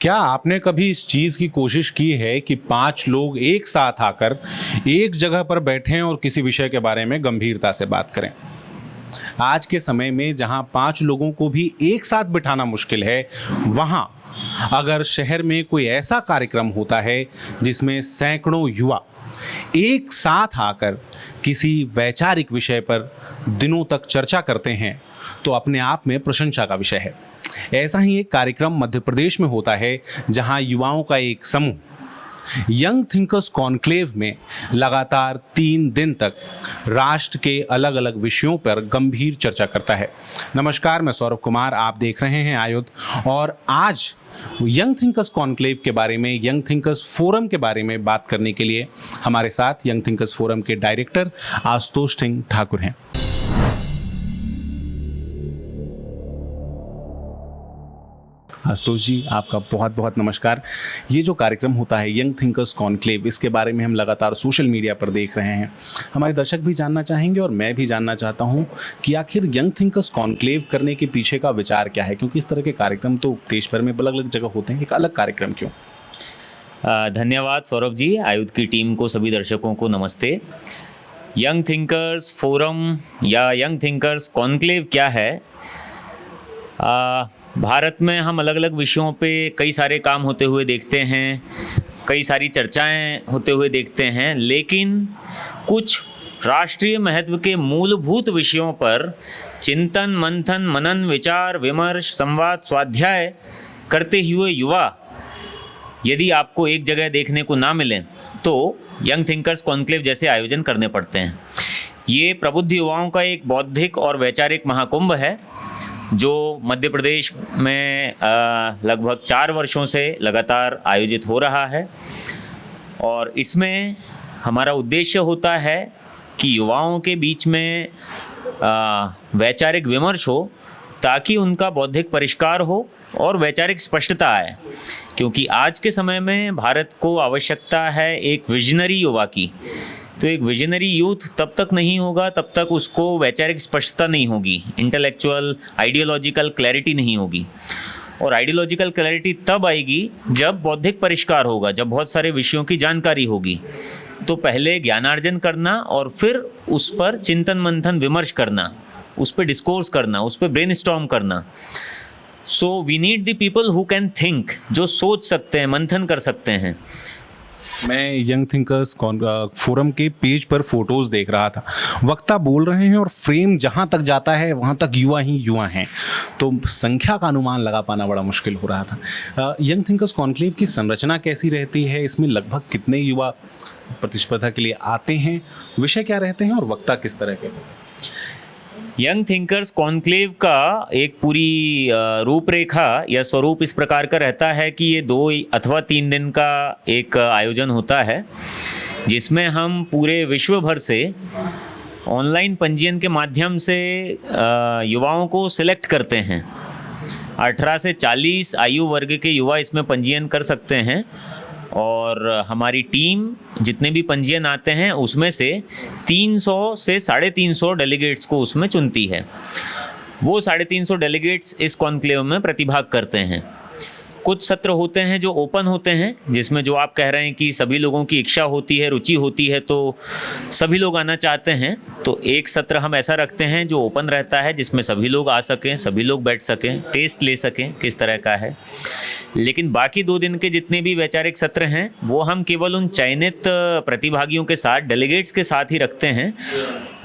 क्या आपने कभी इस चीज की कोशिश की है कि 5 लोग एक साथ आकर एक जगह पर बैठें और किसी विषय के बारे में गंभीरता से बात करें? आज के समय में जहां 5 लोगों को भी एक साथ बिठाना मुश्किल है, वहां अगर शहर में कोई ऐसा कार्यक्रम होता है जिसमें सैकड़ों युवा एक साथ आकर किसी वैचारिक विषय पर दिनों तक चर्चा करते हैं, तो अपने आप में प्रशंसा का विषय है। ऐसा ही एक कार्यक्रम मध्य प्रदेश में होता है, जहां युवाओं का एक समूह यंग थिंकर्स कॉन्क्लेव में लगातार 3 दिन तक राष्ट्र के अलग अलग विषयों पर गंभीर चर्चा करता है। नमस्कार, मैं सौरभ कुमार, आप देख रहे हैं आयुध। और आज यंग थिंकर्स कॉन्क्लेव के बारे में, यंग थिंकर्स फोरम के बारे में बात करने के लिए हमारे साथ यंग थिंकर्स फोरम के डायरेक्टर आशुतोष सिंह ठाकुर हैं। आशुतोष जी, आपका बहुत बहुत नमस्कार। ये जो कार्यक्रम होता है यंग थिंकर्स कॉन्क्लेव, इसके बारे में हम लगातार सोशल मीडिया पर देख रहे हैं। हमारे दर्शक भी जानना चाहेंगे और मैं भी जानना चाहता हूँ कि आखिर यंग थिंकर्स कॉन्क्लेव करने के पीछे का विचार क्या है, क्योंकि इस तरह के कार्यक्रम तो देश भर में अलग अलग जगह होते हैं, एक अलग कार्यक्रम क्यों? धन्यवाद सौरभ जी। आयुध की टीम को, सभी दर्शकों को नमस्ते। यंग थिंकर्स फोरम या यंग थिंकर्स कॉन्क्लेव क्या है? भारत में हम अलग अलग विषयों पे कई सारे काम होते हुए देखते हैं, कई सारी चर्चाएं होते हुए देखते हैं, लेकिन कुछ राष्ट्रीय महत्व के मूलभूत विषयों पर चिंतन, मंथन, मनन, विचार, विमर्श, संवाद, स्वाध्याय करते हुए युवा यदि आपको एक जगह देखने को ना मिलें तो यंग थिंकर्स कॉन्क्लेव जैसे आयोजन करने पड़ते हैं। ये प्रबुद्ध युवाओं का एक बौद्धिक और वैचारिक महाकुंभ है जो मध्य प्रदेश में लगभग 4 वर्षों से लगातार आयोजित हो रहा है। और इसमें हमारा उद्देश्य होता है कि युवाओं के बीच में वैचारिक विमर्श हो, ताकि उनका बौद्धिक परिष्कार हो और वैचारिक स्पष्टता आए। क्योंकि आज के समय में भारत को आवश्यकता है एक विजनरी युवा की। तो एक विजनरी यूथ तब तक नहीं होगा तब तक उसको वैचारिक स्पष्टता नहीं होगी, इंटेलेक्चुअल आइडियोलॉजिकल क्लैरिटी नहीं होगी। और आइडियोलॉजिकल क्लैरिटी तब आएगी जब बौद्धिक परिष्कार होगा, जब बहुत सारे विषयों की जानकारी होगी। तो पहले ज्ञानार्जन करना और फिर उस पर चिंतन, मंथन, विमर्श करना, उस पर डिस्कोर्स करना, उस पर ब्रेनस्टॉर्म करना। So we need the people who can think, जो सोच सकते हैं, मंथन कर सकते हैं। मैं यंग थिंकर्स फोरम के पेज पर फोटोज देख रहा था, वक्ता बोल रहे हैं और फ्रेम जहां तक जाता है वहां तक युवा ही युवा हैं, तो संख्या का अनुमान लगा पाना बड़ा मुश्किल हो रहा था। यंग थिंकर्स कॉन्क्लेव की संरचना कैसी रहती है? इसमें लगभग कितने युवा प्रतिस्पर्धा के लिए आते हैं? विषय क्या रहते हैं और वक्ता किस तरह के? यंग थिंकर्स कॉन्क्लेव का एक पूरी रूपरेखा या स्वरूप इस प्रकार का रहता है कि ये 2 अथवा 3 दिन का एक आयोजन होता है, जिसमें हम पूरे विश्व भर से ऑनलाइन पंजीयन के माध्यम से युवाओं को सिलेक्ट करते हैं। 18 से 40 आयु वर्ग के युवा इसमें पंजीयन कर सकते हैं। और हमारी टीम जितने भी पंजीयन आते हैं उसमें से 300 से 350 डेलीगेट्स को उसमें चुनती है। वो 350 डेलीगेट्स इस कॉन्क्लेव में प्रतिभाग करते हैं। कुछ सत्र होते हैं जो ओपन होते हैं, जिसमें जो आप कह रहे हैं कि सभी लोगों की इच्छा होती है, रुचि होती है, तो सभी लोग आना चाहते हैं। तो एक सत्र हम ऐसा रखते हैं जो ओपन रहता है, जिसमें सभी लोग आ सकें, सभी लोग बैठ सकें, टेस्ट ले सकें किस तरह का है। लेकिन बाकी 2 दिन के जितने भी वैचारिक सत्र हैं वो हम केवल उन चयनित प्रतिभागियों के साथ, डेलीगेट्स के साथ ही रखते हैं।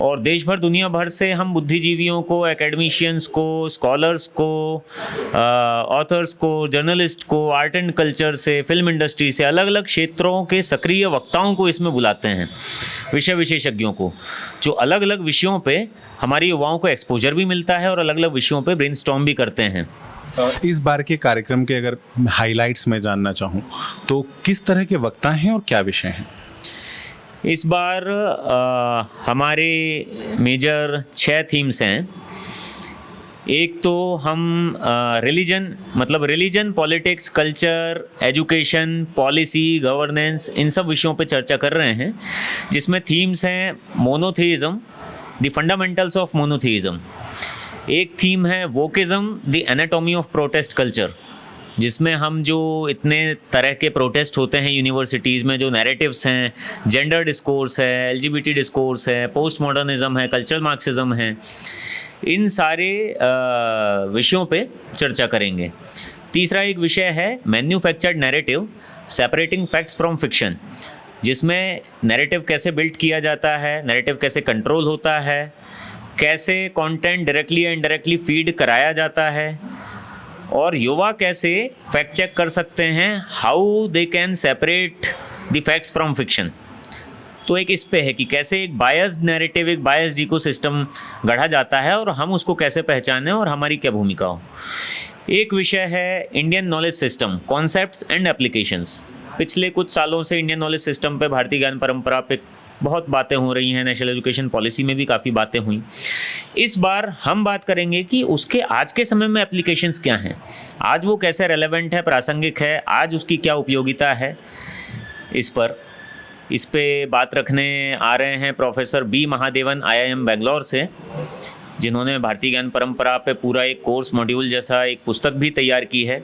और देश भर, दुनिया भर से हम बुद्धिजीवियों को, एकेडमिशियंस को, स्कॉलर्स को, ऑथर्स को, जर्नलिस्ट को, आर्ट एंड कल्चर से, फिल्म इंडस्ट्री से, अलग अलग क्षेत्रों के सक्रिय वक्ताओं को इसमें बुलाते हैं, विषय विशेषज्ञों को, जो अलग अलग विषयों पे हमारे युवाओं को एक्सपोजर भी मिलता है और अलग अलग विषयों पे ब्रेनस्टॉर्म भी करते हैं। इस बार के कार्यक्रम के अगर हाइलाइट्स में जानना चाहूँ तो किस तरह के वक्ता हैं और क्या विषय हैं? इस बार हमारे मेजर 6 थीम्स हैं। एक तो हम religion, politics, culture, education, policy, governance, इन सब विषयों पे चर्चा कर रहे हैं, जिसमें थीम्स हैं monotheism, the fundamentals of monotheism. एक थीम है wokeism, the anatomy of protest culture. जिसमें हम जो इतने तरह के प्रोटेस्ट होते हैं यूनिवर्सिटीज़ में, जो नैरेटिव्स हैं, जेंडर डिस्कोर्स है, एलजीबीटी डिस्कोर्स है, पोस्ट मॉडर्निज्म है, कल्चरल मार्क्सिज्म है, इन सारे विषयों पे चर्चा करेंगे। तीसरा एक विषय है manufactured narrative separating facts from fiction, जिसमें नैरेटिव कैसे बिल्ड किया जाता है, नैरेटिव कैसे कंट्रोल होता है, कैसे कंटेंट डायरेक्टली या इनडायरेक्टली फीड कराया जाता है, और युवा कैसे फैक्ट चेक कर सकते हैं, how they can separate the facts from fiction. तो एक इस पे है कि कैसे एक बायस्ड नैरेटिव, एक बायस्ड इकोसिस्टम गढ़ा जाता है और हम उसको कैसे पहचानें और हमारी क्या भूमिका हो। एक विषय है Indian knowledge system, concepts and applications. पिछले कुछ सालों से इंडियन नॉलेज सिस्टम पे, भारतीय ज्ञान परंपरा पे बहुत बातें हो रही हैं, नेशनल एजुकेशन पॉलिसी में भी काफ़ी बातें हुई। इस बार हम बात करेंगे कि उसके आज के समय में एप्लीकेशंस क्या हैं, आज वो कैसे रेलेवेंट है, प्रासंगिक है, आज उसकी क्या उपयोगिता है। इस पे बात रखने आ रहे हैं professor B Mahadevan IIM Bangalore से, जिन्होंने भारतीय ज्ञान परंपरा पे पूरा एक कोर्स मॉड्यूल जैसा एक पुस्तक भी तैयार की है।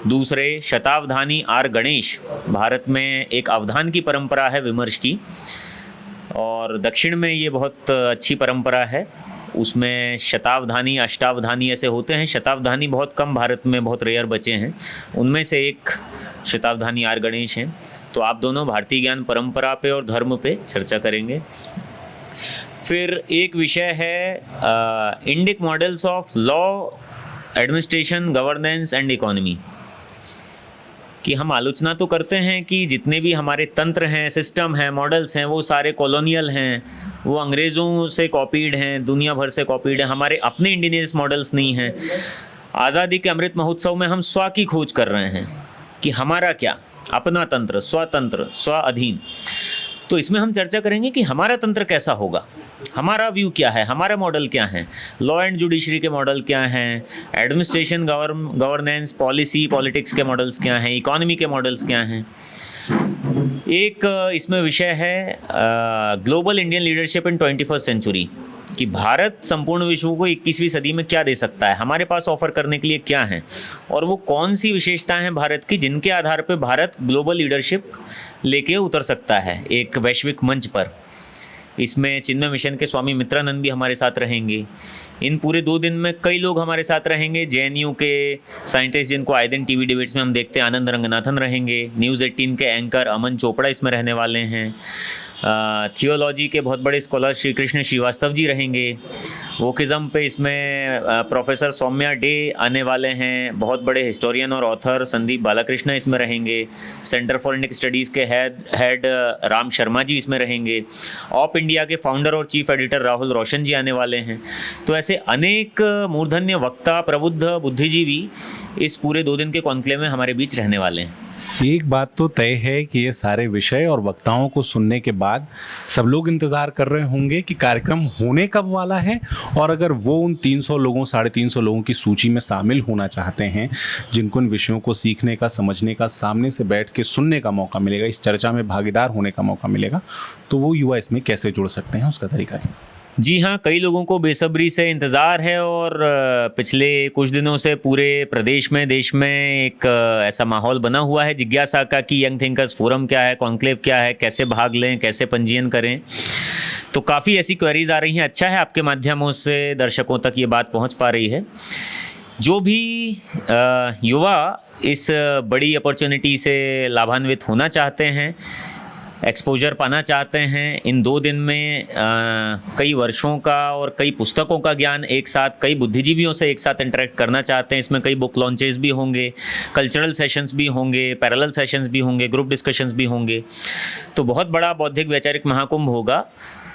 दूसरे शतावधानी R गणेश, भारत में एक अवधान की परंपरा है विमर्श की, और दक्षिण में ये बहुत अच्छी परंपरा है। उसमें शतावधानी, अष्टावधानी ऐसे होते हैं। शतावधानी बहुत कम भारत में, बहुत रेयर बचे हैं, उनमें से एक शतावधानी R गणेश हैं। तो आप दोनों भारतीय ज्ञान परंपरा पे और धर्म पे चर्चा करेंगे। फिर एक विषय है Indic models of law, administration, governance and economy, कि हम आलोचना तो करते हैं कि जितने भी हमारे तंत्र हैं, सिस्टम हैं, मॉडल्स हैं, वो सारे कॉलोनियल हैं, वो अंग्रेज़ों से कॉपीड हैं, दुनिया भर से कॉपीड हैं, हमारे अपने इंडिजिनियस मॉडल्स नहीं हैं। आज़ादी के अमृत महोत्सव में हम स्व की खोज कर रहे हैं कि हमारा क्या, अपना तंत्र, स्वतंत्र, स्व अधीन। तो इसमें हम चर्चा करेंगे कि हमारा तंत्र कैसा होगा, हमारा व्यू क्या है, हमारा मॉडल क्या है, लॉ एंड जुडिशरी के मॉडल क्या हैं, एडमिनिस्ट्रेशन, गवर्नेंस, पॉलिसी, पॉलिटिक्स के मॉडल्स क्या हैं, इकोनॉमी के मॉडल्स क्या हैं। एक इसमें विषय है global Indian leadership in 21st century, कि भारत संपूर्ण विश्व को 21वीं सदी में क्या दे सकता है, हमारे पास ऑफर करने के लिए क्या है, और वो कौन सी विशेषताएं हैं भारत की जिनके आधार पर भारत ग्लोबल लीडरशिप लेके उतर सकता है एक वैश्विक मंच पर। इसमें चिन्मय मिशन के स्वामी मित्रानंद भी हमारे साथ रहेंगे। इन पूरे 2 दिन में कई लोग हमारे साथ रहेंगे। JNU के साइंटिस्ट जिनको आए दिन टीवी डिबेट्स में हम देखते हैं, आनंद रंगनाथन रहेंगे। न्यूज़ 18 के एंकर अमन चोपड़ा इसमें रहने वाले हैं। थियोलॉजी के बहुत बड़े स्कॉलर श्री कृष्ण श्रीवास्तव जी रहेंगे। वोकिज़म पे इसमें प्रोफेसर सौम्या डे आने वाले हैं। बहुत बड़े हिस्टोरियन और ऑथर संदीप बालाकृष्ण इसमें रहेंगे। सेंटर फॉर इंडिक स्टडीज़ के हेड राम शर्मा जी इसमें रहेंगे। ऑप इंडिया के फाउंडर और चीफ एडिटर राहुल रोशन जी आने वाले हैं। तो ऐसे अनेक मूर्धन्य वक्ता, प्रबुद्ध बुद्धिजीवी इस पूरे 2 दिन के कॉन्क्लेव में हमारे बीच रहने वाले हैं। एक बात तो तय है कि ये सारे विषय और वक्ताओं को सुनने के बाद सब लोग इंतज़ार कर रहे होंगे कि कार्यक्रम होने कब वाला है, और अगर वो उन 300 लोगों, 350 लोगों की सूची में शामिल होना चाहते हैं जिनको इन विषयों को सीखने का, समझने का, सामने से बैठ के सुनने का मौका मिलेगा, इस चर्चा में भागीदार होने का मौका मिलेगा, तो वो युवा इसमें कैसे जुड़ सकते हैं, उसका तरीका है। जी हाँ, कई लोगों को बेसब्री से इंतज़ार है और पिछले कुछ दिनों से पूरे प्रदेश में, देश में एक ऐसा माहौल बना हुआ है जिज्ञासा का कि यंग थिंकर्स फोरम क्या है, कॉन्क्लेव क्या है, कैसे भाग लें, कैसे पंजीयन करें। तो काफ़ी ऐसी क्वेरीज आ रही हैं। अच्छा है आपके माध्यमों से दर्शकों तक ये बात पहुंच पा रही है। जो भी युवा इस बड़ी अपॉर्चुनिटी से लाभान्वित होना चाहते हैं, एक्सपोजर पाना चाहते हैं, इन 2 दिन में कई वर्षों का और कई पुस्तकों का ज्ञान एक साथ, कई बुद्धिजीवियों से एक साथ इंटरेक्ट करना चाहते हैं। इसमें कई बुक लॉन्चेस भी होंगे, कल्चरल सेशंस भी होंगे, पैरेलल सेशंस भी होंगे, ग्रुप डिस्कशंस भी होंगे। तो बहुत बड़ा बौद्धिक वैचारिक महाकुंभ होगा।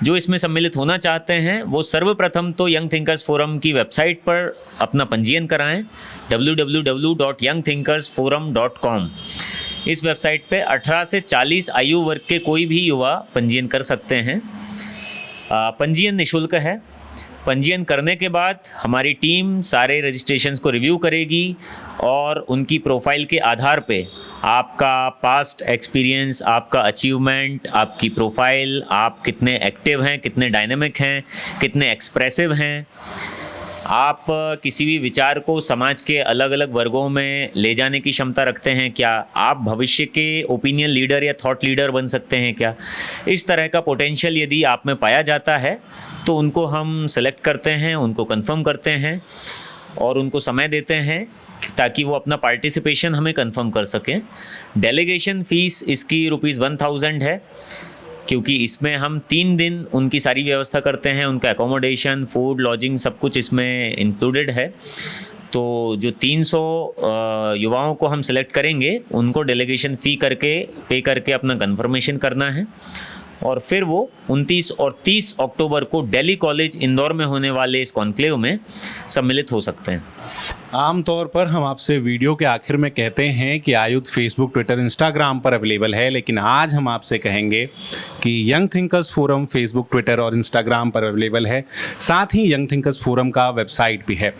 जो इसमें सम्मिलित होना चाहते हैं वो सर्वप्रथम तो यंग थिंकर्स फोरम की वेबसाइट पर अपना पंजीयन कराएं, www.youngthinkersforum.com। इस वेबसाइट पे 18 से 40 आयु वर्ग के कोई भी युवा पंजीयन कर सकते हैं। पंजीयन निःशुल्क है। पंजीयन करने के बाद हमारी टीम सारे रजिस्ट्रेशंस को रिव्यू करेगी और उनकी प्रोफाइल के आधार पे आपका पास्ट एक्सपीरियंस, आपका अचीवमेंट, आपकी प्रोफाइल, आप कितने एक्टिव हैं, कितने डायनेमिक हैं, कितने एक्सप्रेसिव हैं, आप किसी भी विचार को समाज के अलग अलग वर्गों में ले जाने की क्षमता रखते हैं क्या, आप भविष्य के ओपिनियन लीडर या थॉट लीडर बन सकते हैं क्या, इस तरह का पोटेंशियल यदि आप में पाया जाता है तो उनको हम सेलेक्ट करते हैं, उनको कंफर्म करते हैं और उनको समय देते हैं ताकि वो अपना पार्टिसिपेशन हमें कंफर्म कर सकें। डेलीगेशन फ़ीस इसकी ₹1000 है, क्योंकि इसमें हम 3 दिन उनकी सारी व्यवस्था करते हैं, उनका एकोमोडेशन, फूड, लॉजिंग सब कुछ इसमें इंक्लूडेड है। तो जो 300 युवाओं को हम सेलेक्ट करेंगे उनको डेलीगेशन फ़ी पे करके अपना कंफर्मेशन करना है और फिर वो 29 और 30 अक्टूबर को दिल्ली कॉलेज इंदौर में होने वाले इस कॉन्क्लेव में सम्मिलित हो सकते हैं। आमतौर पर हम आपसे वीडियो के आखिर में कहते हैं कि आयुध फेसबुक, ट्विटर, इंस्टाग्राम पर अवेलेबल है, लेकिन आज हम आपसे कहेंगे कि young thinkers forum Facebook, Twitter और इंस्टाग्राम पर अवेलेबल है। साथ ही यंग थिंकर्स फोरम का वेबसाइट भी है।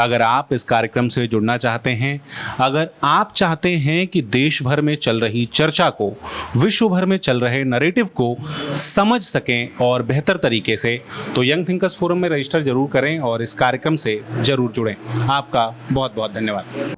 अगर आप इस कार्यक्रम से जुड़ना चाहते हैं, अगर आप चाहते हैं कि देश भर में चल रही चर्चा को, विश्व भर में चल रहे नैरेटिव को समझ सकें और बेहतर तरीके से, तो यंग थिंकर्स फोरम में रजिस्टर जरूर करें और इस कार्यक्रम से जरूर जुड़ें। आपका बहुत बहुत धन्यवाद।